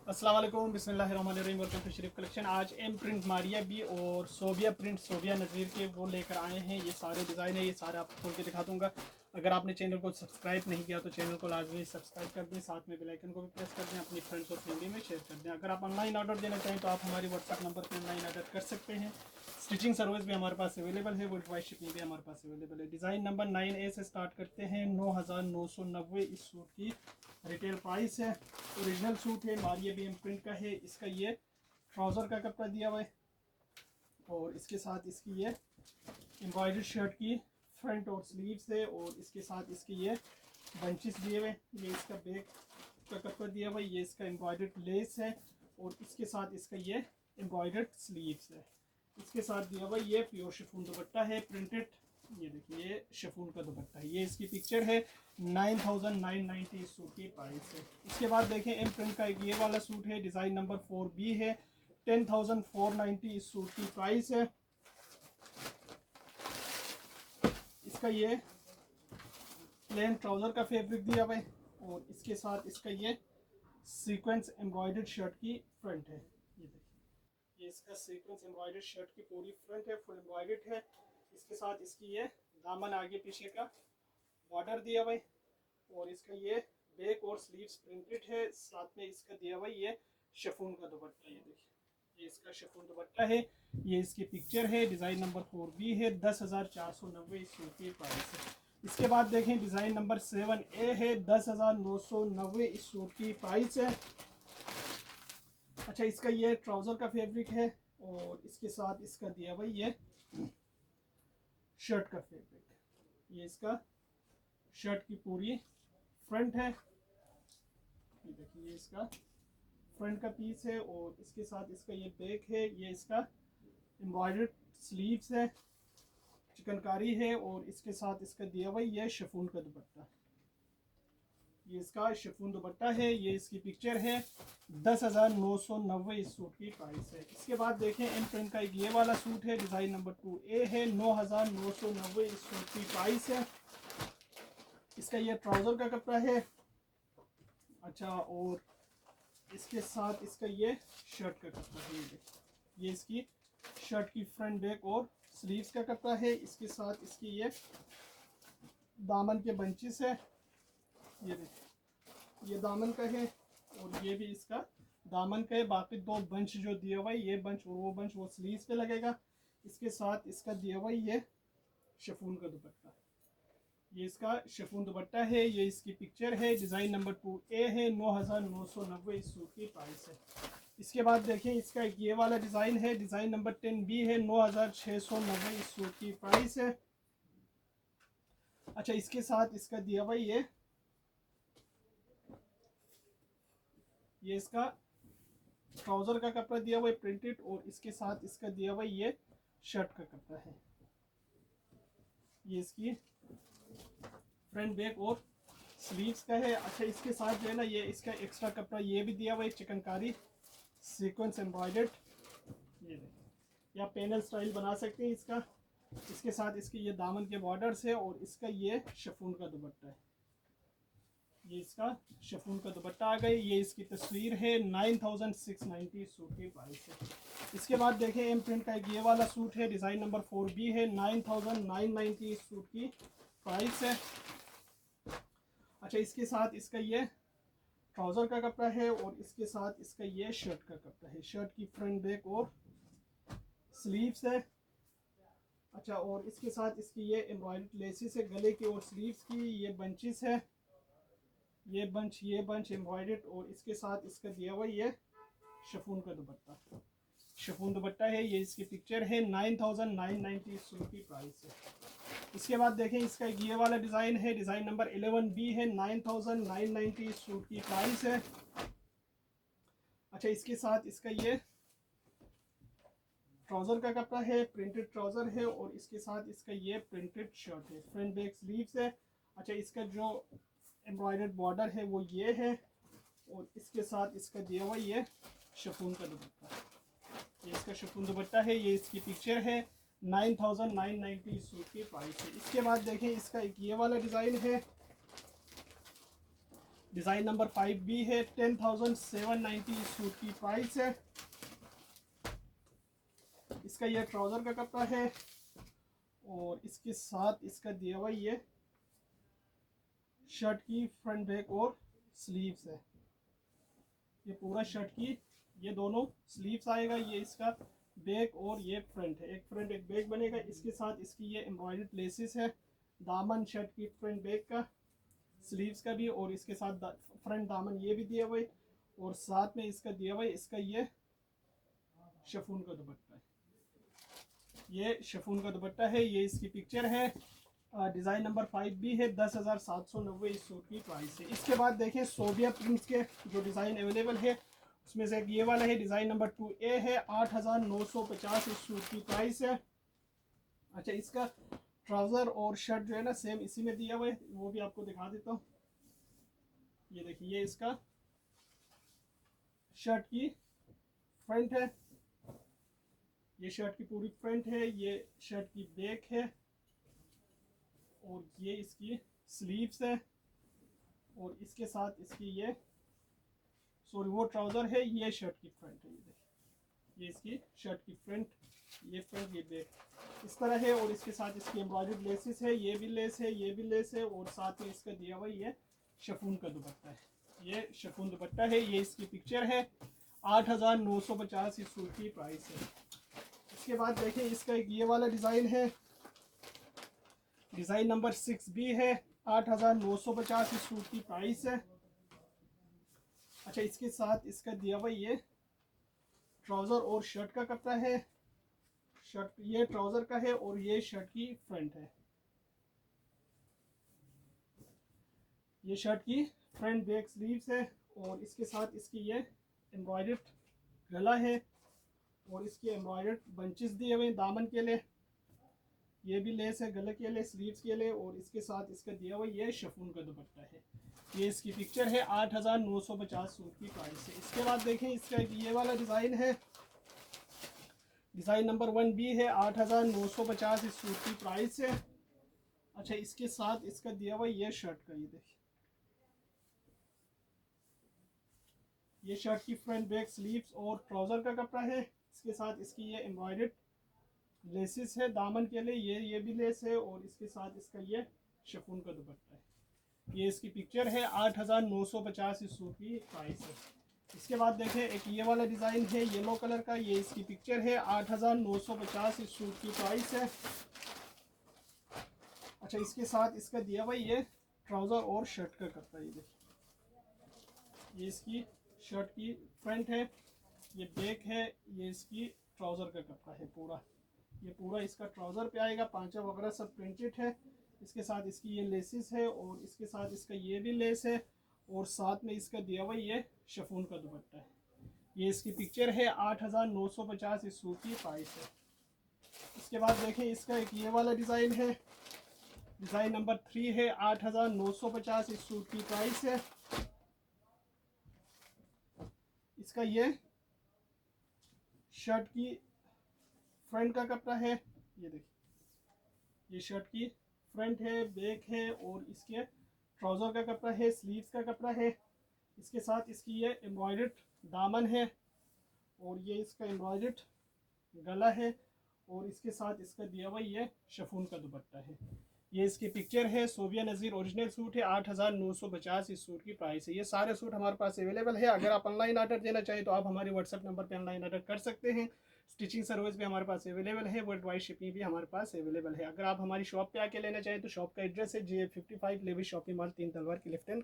अस्सलाम वालेकुम, बिस्मिल्लाहिर्रहमानिर्रहीम। Welcome to Sharif collection. आज एम प्रिंट मारिया भी और सोबिया प्रिंट सोबिया नज़ीर के वो लेकर आए हैं। ये सारे डिज़ाइन है, ये सारे आपको खोल के दिखा दूंगा। अगर आपने चैनल को सब्सक्राइब नहीं किया तो चैनल को लाजमी सब्सक्राइब कर दें, साथ में बेल आइकन को भी प्रेस कर दें, अपनी फ्रेंड्स और फैमिली में शेयर कर दें। अगर आप ऑनलाइन ऑर्डर देना चाहें तो आप हमारी व्हाट्सअप नंबर पर ऑनलाइन ऑर्डर कर सकते हैं। स्टिचिंग सर्विस भी हमारे पास अवेलेबल है, वर्ल्ड वाइड शिपिंग भी हमारे पास अवेलेबल है। डिज़ाइन नंबर 9A से स्टार्ट करते हैं। 9,990 इस सूट की रिटेल प्राइस है। ओरिजिनल सूट है, मारिया बीएम प्रिंट का है। इसका ये ट्राउज़र का कपड़ा दिया हुआ है और इसके साथ इसकी ये एम्ब्रॉयडर्ड शर्ट की फ्रंट और स्लीव्स है और इसके साथ इसके ये बंचेस दिए हुए। ये इसका बैक का कपड़ा दिया हुआ है, ये इसका एम्ब्रॉयडर्ड लेस है और इसके साथ इसका ये एम्ब्रॉयडर्ड स्लीव्स है। इसके साथ दिया हुआ ये प्योर शिफॉन दुपट्टा है प्रिंटेड। ये देखिए, ये शिफॉन का दुपट्टा है। ये इसकी पिक्चर है। 9,990 इस सूट की प्राइस है। इसके बाद देखें एम प्रिंट का एक ये वाला सूट है, डिज़ाइन नंबर 4B है। 10,490 इस सूट की प्राइस है। इसका ये प्लेन ट्राउज़र का फैब्रिक दिया हुआ है और इसके साथ इसका ये सीक्वेंस एम्ब्रॉयडर्ड शर्ट की फ्रंट है। ये देखिए, ये इसका सीक्वेंस एम्ब्रॉयडर्ड शर्ट की पूरी फ्रंट है, फुल एम्ब्रॉयडर्ड है। इसके साथ इसकी ये दामन आगे पीछे का बॉर्डर दिया हुआ है और इसका ये बैक और स्लीव्स प्रिंटेड है। साथ में इसका दिया हुआ ये शिफॉन का दुपट्टा। ये देखिए, ये इसका शिफॉन दुपट्टा है। ये इसकी पिक्चर है। डिज़ाइन नंबर 4B है। 10,490 इस सूट की प्राइस है। इसके बाद देखें डिज़ाइन नंबर 7A है। 10,990 इस सूट की प्राइस है। अच्छा, इसका ये ट्राउज़र का फैब्रिक है और इसके साथ इसका दिया हुआ ये शर्ट का फैब्रिक। ये इसका शर्ट की पूरी फ्रंट है। ये देखिए, ये इसका फ्रंट का पीस है और इसके साथ इसका ये बैक है। ये इसका एम्ब्रॉयडर्ड स्लीव्स है, चिकनकारी है और इसके साथ इसका दिया हुआ ये शिफॉन का दुपट्टा। ये इसका शिफॉन दुपट्टा है। ये इसकी पिक्चर है। 10,990 इस सूट की प्राइस है। इसके बाद देखें एम प्रिंट का एक ये वाला सूट है, डिज़ाइन नंबर 2A है। 9,990 इस सूट की प्राइस है। इसका ये ट्राउज़र का कपड़ा है। अच्छा, और इसके साथ इसका ये शर्ट का कपड़ा है। ये इसकी शर्ट की फ्रंट बैक और स्लीव्स का कपड़ा है। इसके साथ इसकी ये दामन के बंचेस है। ये देखिए, ये दामन का है और ये भी इसका दामन का है। बाकी दो बंच जो दिया हुआ है, ये बंच और वो बंच, वो स्लीव्स पे लगेगा। इसके साथ इसका दिया हुआ ये शिफॉन का दुपट्टा। ये इसका शिफॉन दुपट्टा है। ये इसकी पिक्चर है। डिज़ाइन नंबर 2A है। 9,990 इस सूट की प्राइस है। इसके बाद देखें इसका एक ये वाला डिज़ाइन है, डिज़ाइन नंबर 10B है। 9,690 इस सूट की प्राइस है। अच्छा, इसके साथ इसका दिया हुआ ये इसका ट्राउज़र का कपड़ा दिया हुआ है प्रिंटेड और इसके साथ इसका दिया हुआ ये शर्ट का कपड़ा है। ये इसकी फ्रंट बैक और स्लीव्स का है। अच्छा, इसके साथ जो है ना, ये इसका एक्स्ट्रा कपड़ा ये भी दिया हुआ है, चिकनकारी सीक्वेंस एम्ब्रॉयडर्ड। ये देखिए, या पैनल स्टाइल बना सकते हैं इसका। इसके साथ इसके ये दामन के बॉर्डर्स है और इसका ये शिफॉन का दुपट्टा है। ये इसका शिफॉन का दुपट्टा आ गई। ये इसकी तस्वीर है। 9,690 सूट की प्राइस है। इसके बाद देखें एम प्रिंट का एक ये वाला सूट है, डिज़ाइन नंबर 4B है। 9,990 इस सूट की प्राइस है। अच्छा, इसके साथ इसका ये ट्राउज़र का कपड़ा है और इसके साथ इसका ये शर्ट का कपड़ा है। शर्ट की फ्रंट बैक और स्लीव्स है। अच्छा, और इसके साथ इसकी ये एम्ब्रॉयडर्ड लेसेस है गले की और स्लीव्स की। ये बंचेस है, ये बंच एम्ब्रॉयडर्ड और इसके साथ इसका दिया हुआ ये शिफॉन का दुपट्टा। शिफॉन दुपट्टा है। ये इसकी पिक्चर है। 9,990 सूट की प्राइस है। इसके बाद देखें इसका एक ये वाला डिज़ाइन है, डिज़ाइन नंबर 11B है। 9,990 सूट की प्राइस है। अच्छा, इसके साथ इसका ये ट्राउज़र का कपड़ा है, प्रिंटेड ट्राउज़र है और इसके साथ इसका ये प्रिंटेड शर्ट है, फ्रंट बैक स्लीव्स है। अच्छा, इसका जो एम्ब्रॉयडर्ड बॉर्डर है वो ये है और इसके साथ इसका दिया हुआ ये शिफॉन का दुपट्टा। ये इसका शिफॉन दुपट्टा है। ये इसकी पिक्चर है। 9,990 सूट की प्राइस है। इसके बाद देखें इसका एक ये वाला डिज़ाइन है, डिज़ाइन नंबर 5B है, 10,790 इस सूट की प्राइस है। इसका ये ट्राउज़र का कपड़ा है और इसके साथ इसका दिया हुआ ये शर्ट की फ्रंट बैक और स्लीव्स है। ये पूरा शर्ट की ये दोनों स्लीव्स आएगा, ये इसका बैक और ये फ्रंट है, एक फ्रंट एक बैक बनेगा। इसके साथ इसकी ये एम्ब्रॉयडर्ड लेसेस है, दामन शर्ट की फ्रंट बैक का, स्लीव्स का भी, और इसके साथ फ्रंट दामन ये भी दिया हुआ है, और साथ में इसका दिया हुआ है इसका ये शिफॉन का दुपट्टा है। ये शिफॉन का दुपट्टा है, ये इसकी पिक्चर है। डिज़ाइन नंबर 5B है, 10,790 इस सूट की प्राइस है। इसके बाद देखें सोबिया प्रिंट्स के जो डिज़ाइन अवेलेबल है, उसमें से एक ये वाला है, डिज़ाइन नंबर 2A है, 8,950 इस सूट की प्राइस है। अच्छा, इसका ट्राउज़र और शर्ट जो है ना सेम इसी में दिया हुआ है, वो भी आपको दिखा देता हूँ। ये देखिए, ये इसका शर्ट की फ्रंट है, ये शर्ट की पूरी फ्रंट है, ये शर्ट की बैक है, और ये इसकी स्लीव्स है, और इसके साथ इसकी ये सॉरी वो ट्राउज़र है, ये शर्ट की फ्रंट है। ये देखिए, ये इसकी शर्ट की फ्रंट, ये फ्रंट, ये बैक इस तरह है, और इसके साथ इसकी एम्ब्रॉयडर्ड लेसेस है, ये भी लेस है, ये भी लेस है, और साथ में इसका दिया हुआ ये शिफॉन का दुपट्टा है। ये शिफॉन दुपट्टा है, ये इसकी पिक्चर है। 8,950 इस सूट की प्राइस है। इसके बाद देखें इसका एक ये वाला डिज़ाइन है, डिज़ाइन नंबर 6B है, 8,950 इस सूट की प्राइस है। अच्छा, इसके साथ इसका दिया हुआ ये ट्राउज़र और शर्ट का कपड़ा है, शर्ट ये ट्राउज़र का है और ये शर्ट की फ्रंट है। ये शर्ट की फ्रंट बैक स्लीव्स है, और इसके साथ इसकी ये एम्ब्रॉयडर्ड गला है, और इसके एम्ब्रॉयडर्ड बंचेस दिए हुए हैं दामन के लिए, ये भी लेस है गले के लिए, स्लीव्स के लिए, और इसके साथ इसका दिया हुआ ये शिफॉन का दुपट्टा है। ये इसकी पिक्चर है। 8,950 सूट की प्राइस है। इसके बाद देखें इसका एक ये वाला डिज़ाइन है, डिज़ाइन नंबर 1B है, 8,950 इस सूट की प्राइस है। अच्छा, इसके साथ इसका दिया हुआ ये शर्ट का, ये देखिए, ये शर्ट की फ्रंट बैक स्लीव्स और ट्राउज़र का कपड़ा है। इसके साथ इसकी ये एम्ब्रॉयडर्ड लेसेस है दामन के लिए, ये भी लेस है, और इसके साथ इसका ये शिफॉन का दुपट्टा है। ये इसकी पिक्चर है। 8,950 इस सूट की प्राइस है। इसके बाद देखें एक ये वाला डिज़ाइन है येलो कलर का, ये इसकी पिक्चर है। 8,950 इस सूट की प्राइस है। अच्छा, इसके साथ इसका दिया हुआ ये ट्राउज़र और शर्ट का कपड़ा, ये देखिए, ये इसकी शर्ट की फ्रंट है, ये बैक है, ये इसकी ट्राउज़र का कपड़ा है पूरा, ये पूरा इसका ट्राउज़र पे आएगा, पांचा वगैरह सब प्रिंटेड है। इसके साथ इसकी ये लेसेस है, और इसके साथ इसका ये भी लेस है, और साथ में इसका दिया हुआ ये शिफॉन का दुपट्टा है। ये इसकी पिक्चर है। 8,950 इस सूट की प्राइस है। इसके बाद देखें इसका एक ये वाला डिज़ाइन है, डिज़ाइन नंबर 3 है। 8,950 इस सूट की प्राइस है। इसका ये शर्ट की फ्रंट का कपड़ा है, ये देखिए, ये शर्ट की फ्रंट है, बैक है, और इसके ट्राउज़र का कपड़ा है, स्लीव्स का कपड़ा है। इसके साथ इसकी ये एम्ब्रॉयडर्ड दामन है, और ये इसका एम्ब्रॉयडर्ड गला है, और इसके साथ इसका दिया हुआ ये शिफॉन का दुपट्टा है। ये इसकी पिक्चर है। सोबिया नज़ीर ओरिजिनल सूट है। 8,950 इस सूट की प्राइस है। ये सारे सूट हमारे पास अवेलेबल है। अगर आप ऑनलाइन ऑर्डर देना चाहें तो आप हमारे व्हाट्सएप नंबर पर ऑनलाइन ऑर्डर कर सकते हैं। स्टिचिंग सर्विस भी हमारे पास अवेलेबल है। वर्ल्ड वाइड शिपिंग भी हमारे पास अवेलेबल है। अगर आप हमारी शॉप पे आके लेना चाहें तो शॉप का एड्रेस है J55 लेवी शॉपिंग मॉल 3 तलवार की लेफ्ट हैंड